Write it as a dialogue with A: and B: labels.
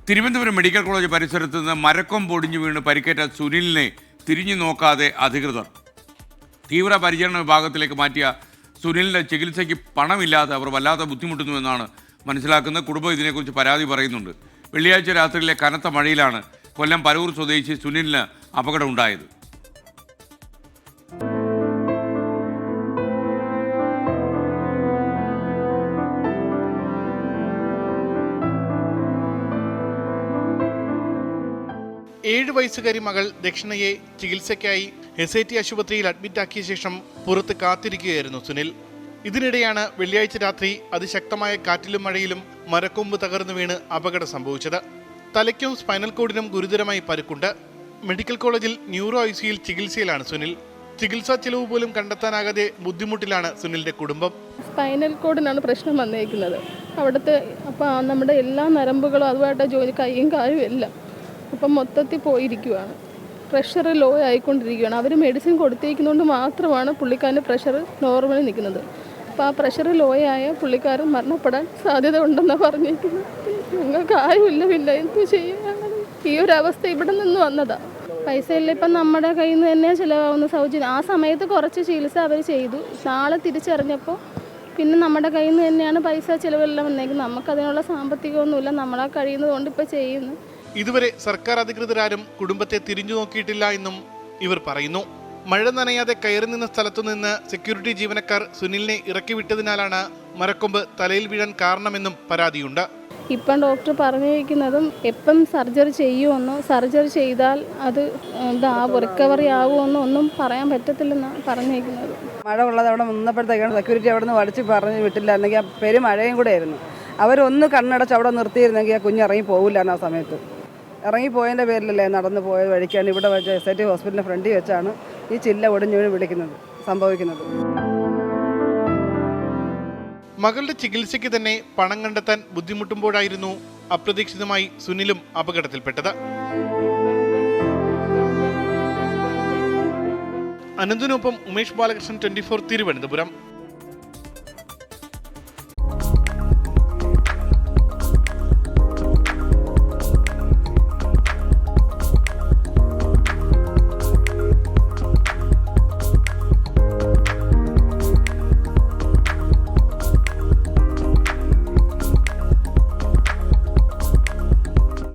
A: Thiruvananthapuram medical college പരിസരത്ത് നിന്ന് മരക്കൊമ്പ് ഒടിഞ്ഞു വീണ് പരിക്കേറ്റ സുനിലിനെ തിരിഞ്ഞു നോക്കാതെ അധികൃതർ. തീവ്ര പരിചരണ വിഭാഗത്തിലേക്ക് മാറ്റിയ സുനിലിൻ്റെ ചികിത്സയ്ക്ക് പണമില്ലാതെ അവർ വല്ലാതെ ബുദ്ധിമുട്ടുന്നുവെന്നാണ് മനസ്സിലാക്കുന്നത്. കുടുംബം ഇതിനെക്കുറിച്ച് പരാതി പറയുന്നുണ്ട്. വെള്ളിയാഴ്ച രാത്രിയിലെ കനത്ത മഴയിലാണ് കൊല്ലം പരൂർ സ്വദേശി സുനിലിന് അപകടമുണ്ടായത്.
B: ഏഴ് വയസ്സുകാരി മകൾ ദക്ഷിണയെ ചികിത്സയ്ക്കായി SIT ആശുപത്രിയിൽ അഡ്മിറ്റാക്കിയ ശേഷം പുറത്ത് കാത്തിരിക്കുകയായിരുന്നു സുനിൽ. ഇതിനിടെയാണ് വെള്ളിയാഴ്ച രാത്രി അതിശക്തമായ കാറ്റിലും മഴയിലും മരക്കൊമ്പ് തകർന്നു വീണ് അപകടം സംഭവിച്ചത്. തലയ്ക്കും സ്പൈനൽ കോഡിനും ഗുരുതരമായി പരുക്കുണ്ട്. മെഡിക്കൽ കോളേജിൽ ന്യൂറോ ICUയിൽ ചികിത്സയിലാണ് സുനിൽ. ചികിത്സാ ചെലവ് പോലും കണ്ടെത്താനാകാതെ ബുദ്ധിമുട്ടിലാണ് സുനിലിന്റെ കുടുംബം.
C: സ്പൈനൽ കോഡിനാണ് പ്രശ്നം വന്നേക്കുന്നത്. അവിടുത്തെ നമ്മുടെ എല്ലാ നരമ്പുകളും അതുമായിട്ട് ജോലി, കൈയും കാലും എല്ലാം അപ്പം മൊത്തത്തിൽ പോയിരിക്കുകയാണ്. പ്രഷർ ലോ ആയിക്കൊണ്ടിരിക്കുകയാണ്. അവർ മെഡിസിൻ കൊടുത്തേക്കുന്നതുകൊണ്ട് മാത്രമാണ് പുള്ളിക്കാരൻ്റെ പ്രഷർ നോർമലി നിൽക്കുന്നത്. അപ്പോൾ ആ പ്രഷർ ലോ ആയ പുള്ളിക്കാരൻ മരണപ്പെടാൻ സാധ്യത ഉണ്ടെന്നാണ് പറഞ്ഞിരിക്കുന്നത്. ഞങ്ങൾക്ക് ആരുമില്ല, പിന്നെ എന്തു ചെയ്യാൻ? ഈ ഒരു അവസ്ഥ ഇവിടെ നിന്ന് വന്നതാണ്. പൈസ ഇല്ല, ഇപ്പം നമ്മുടെ കയ്യിൽ നിന്ന് തന്നെ ചിലവാകുന്ന സൗജന്യം. ആ സമയത്ത് കുറച്ച് ചികിത്സ അവർ ചെയ്തു. നാളെ തിരിച്ചറിഞ്ഞപ്പോൾ പിന്നെ നമ്മുടെ കയ്യിൽ നിന്ന് തന്നെയാണ് പൈസ ചിലവെല്ലാം വന്നേക്കുന്നത്. നമുക്കതിനുള്ള സാമ്പത്തികമൊന്നുമില്ല, നമ്മളാ കഴിയുന്നതുകൊണ്ട് ഇപ്പോൾ ചെയ്യുന്നു.
B: ഇതുവരെ സർക്കാർ അധികൃതരാരും കുടുംബത്തെ തിരിഞ്ഞു നോക്കിയിട്ടില്ല എന്നും ഇവർ പറയുന്നു. മഴ നനയാതെ കയറി നിന്ന സ്ഥലത്തുനിന്ന് സെക്യൂരിറ്റി ജീവനക്കാർ സുനിലിനെ ഇറക്കി വിട്ടതിനാലാണ് മരക്കൊമ്പ് തലയിൽ വീഴാൻ കാരണമെന്നും പരാതിയുണ്ട്.
C: ഇപ്പം ഡോക്ടർ പറഞ്ഞിരിക്കുന്നതും എപ്പം സർജറി ചെയ്യുമെന്നോ, സർജറി ചെയ്താൽ അത് റിക്കവറി ആകുമെന്നോ ഒന്നും പറയാൻ പറ്റത്തില്ലെന്നാണ് പറഞ്ഞിരിക്കുന്നത്.
D: മഴ ഉള്ളത് അവിടെ നിന്നപ്പോഴത്തേക്കാണ് സെക്യൂരിറ്റി അവിടെ നിന്ന് വടിച്ച് പറഞ്ഞ് വിട്ടില്ലായിരുന്നെങ്കിൽ ആ പെരുമഴയും കൂടെ ആയിരുന്നു. അവരൊന്ന് കണ്ണടച്ച് അവിടെ നിർത്തിയിരുന്നെങ്കിൽ ആ കുഞ്ഞ് ഇറങ്ങി പോകില്ലായിരുന്നു. ആ സമയത്ത് ഇറങ്ങിപ്പോയതിൻ്റെ പേരിലല്ലേ നടന്നു പോയ വഴിക്കാണ് ഇവിടെ വെച്ച് SIT ഹോസ്പിറ്റലിൻ്റെ ഫ്രണ്ടിൽ വെച്ചാണ് ഈ ചില്ല ഒടിഞ്ഞു സംഭവിക്കുന്നത്.
B: മകളുടെ ചികിത്സയ്ക്ക് തന്നെ പണം കണ്ടെത്താൻ ബുദ്ധിമുട്ടുമ്പോഴായിരുന്നു അപ്രതീക്ഷിതമായി സുനിലും അപകടത്തിൽപ്പെട്ടത്. അനന്തിനൊപ്പം ഉമേഷ് ബാലകൃഷ്ണൻ, 24 തിരുവനന്തപുരം.